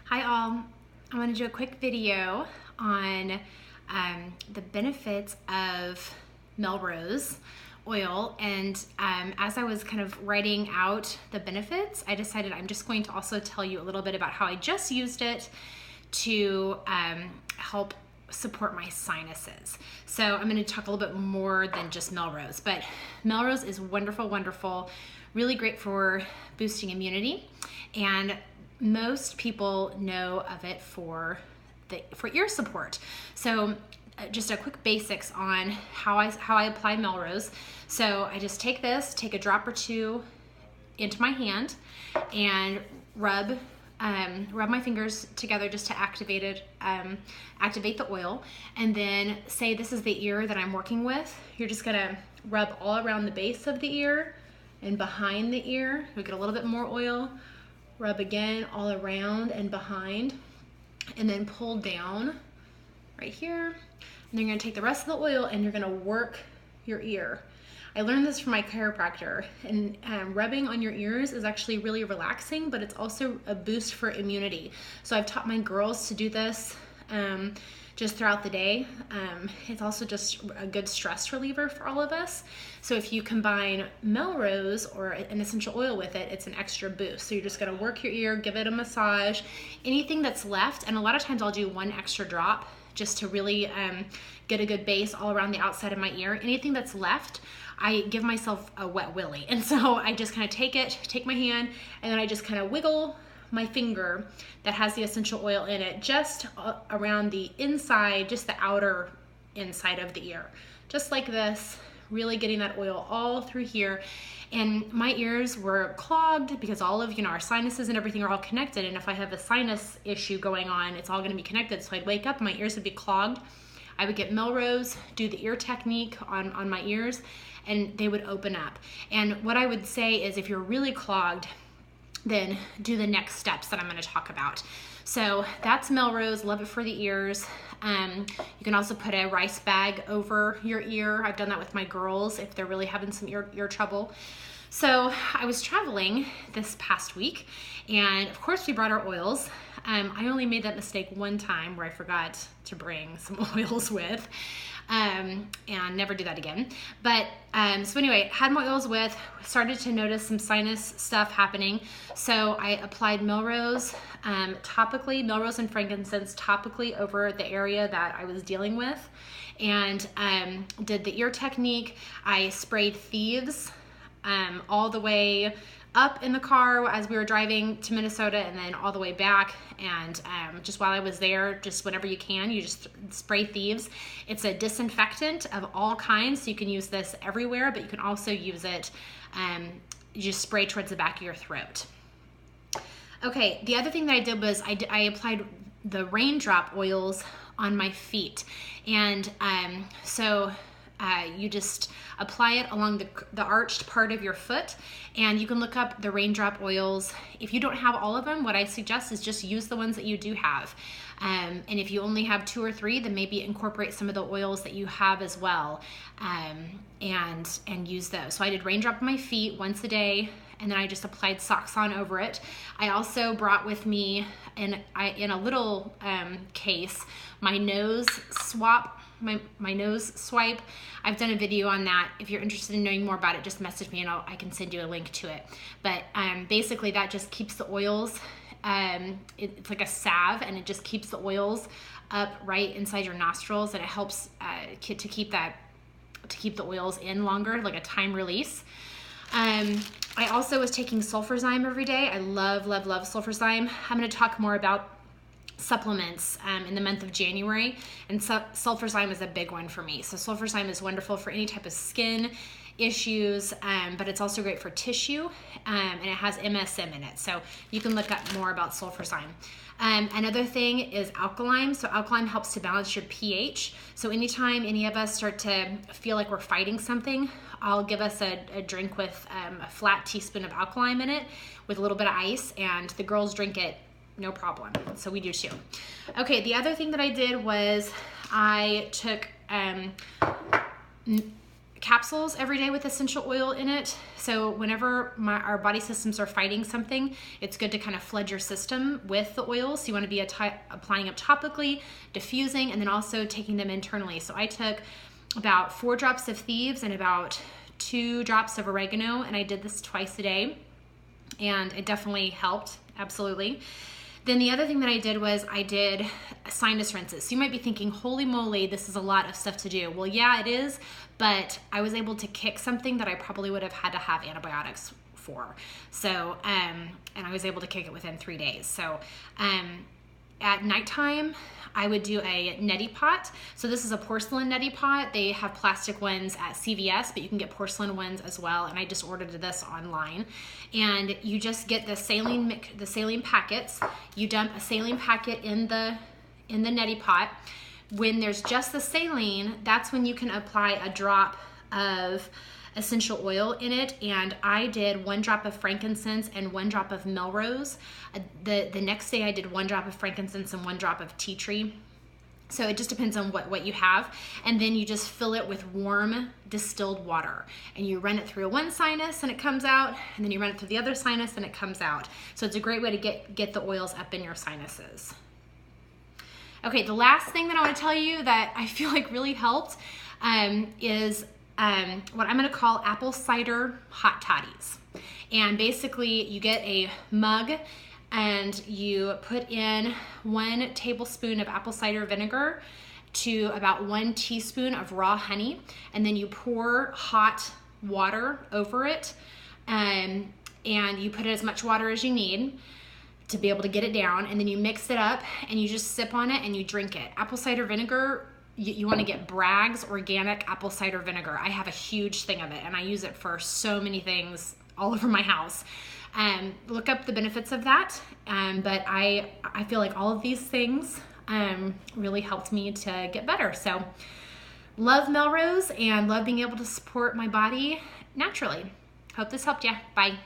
Hi all, I want to do a quick video on the benefits of Melrose oil, and as I was kind of writing out the benefits, I decided I'm just going to also tell you a little bit about how I just used it to help support my sinuses. So I'm going to talk a little bit more than just Melrose, but Melrose is wonderful, wonderful, really great for boosting immunity, and most people know of it for ear support. So just a quick basics on how I apply Melrose. So I just take a drop or two into my hand and rub my fingers together just to activate the oil. And then say this is the ear that I'm working with. You're just gonna rub all around the base of the ear and behind the ear. You'll get a little bit more oil. Rub again all around and behind, and then pull down right here. And then you're gonna take the rest of the oil and you're gonna work your ear. I learned this from my chiropractor, and rubbing on your ears is actually really relaxing, but it's also a boost for immunity. So I've taught my girls to do this just throughout the day. It's also just a good stress reliever for all of us. So if you combine Melrose or an essential oil with it, it's an extra boost. So you're just gonna work your ear, give it a massage. Anything that's left, and a lot of times I'll do one extra drop just to really get a good base all around the outside of my ear. Anything that's left, I give myself a wet willy. And so I just kind of take my hand, and then I just kind of wiggle my finger that has the essential oil in it just around the inside, just the outer inside of the ear. Just like this, really getting that oil all through here. And my ears were clogged because all of, our sinuses and everything are all connected. And if I have a sinus issue going on, it's all gonna be connected. So I'd wake up and my ears would be clogged. I would get Melrose, do the ear technique on my ears, and they would open up. And what I would say is if you're really clogged, then do the next steps that I'm going to talk about. So that's Melrose, love it for the ears. You can also put a rice bag over your ear. I've done that with my girls if they're really having some ear trouble. So I was traveling this past week, and of course we brought our oils. I only made that mistake one time where I forgot to bring some oils with, and never do that again. But so anyway, had my oils with, started to notice some sinus stuff happening. So I applied Melrose topically, Melrose and frankincense topically over the area that I was dealing with, and did the ear technique. I sprayed thieves all the way up in the car as we were driving to Minnesota, and then all the way back. And just while I was there, just whenever you can, you just spray thieves. It's a disinfectant of all kinds, so you can use this everywhere, but you can also use it, you just spray towards the back of your throat. Okay, the other thing that I did was I applied the raindrop oils on my feet. And you just apply it along the arched part of your foot, and you can look up the raindrop oils. If you don't have all of them, what I suggest is just use the ones that you do have. And if you only have 2 or 3, then maybe incorporate some of the oils that you have as well, and use those. So I did raindrop on my feet once a day, and then I just applied Soxon over it. I also brought with me in a little case my nose swap. My nose swipe. I've done a video on that. If you're interested in knowing more about it, just message me and I can send you a link to it. But basically that just keeps the oils, it's like a salve, and it just keeps the oils up right inside your nostrils, and it helps to keep the oils in longer, like a time release. I also was taking sulfurzyme every day. I love sulfurzyme. I'm going to talk more about supplements in the month of January, and sulfurzyme is a big one for me. So sulfurzyme is wonderful for any type of skin issues, but it's also great for tissue, and it has MSM in it. So you can look up more about sulfurzyme. Another thing is alkaline. So alkaline helps to balance your pH. So anytime any of us start to feel like we're fighting something, I'll give us a drink with a flat teaspoon of alkaline in it with a little bit of ice, and the girls drink it no problem. So we do too. Okay, the other thing that I did was I took capsules every day with essential oil in it. So whenever our body systems are fighting something, it's good to kind of flood your system with the oils. So you want to be applying them topically, diffusing, and then also taking them internally. So I took about 4 drops of thieves and about 2 drops of oregano, and I did this twice a day, and it definitely helped, absolutely. Then the other thing that I did was I did sinus rinses. So you might be thinking, holy moly, this is a lot of stuff to do. Well, yeah, it is, but I was able to kick something that I probably would have had to have antibiotics for. So, and I was able to kick it within 3 days. So, at nighttime, I would do a neti pot. So this is a porcelain neti pot. They have plastic ones at CVS, but you can get porcelain ones as well. And I just ordered this online. And you just get the saline packets. You dump a saline packet in the neti pot. When there's just the saline, that's when you can apply a drop of essential oil in it, and I did 1 drop of frankincense and 1 drop of Melrose. The next day I did 1 drop of frankincense and 1 drop of tea tree. So it just depends on what you have. And then you just fill it with warm distilled water, and you run it through one sinus and it comes out, and then you run it through the other sinus and it comes out. So it's a great way to get the oils up in your sinuses. Okay, the last thing that I want to tell you that I feel like really helped is what I'm going to call apple cider hot toddies. And basically you get a mug and you put in 1 tablespoon of apple cider vinegar to about 1 teaspoon of raw honey, and then you pour hot water over it, and you put as much water as you need to be able to get it down, and then you mix it up and you just sip on it and you drink it. Apple cider vinegar, you want to get Bragg's organic apple cider vinegar. I have a huge thing of it, and I use it for so many things all over my house. Look up the benefits of that, but I feel like all of these things really helped me to get better. So love Melrose and love being able to support my body naturally. Hope this helped you. Bye.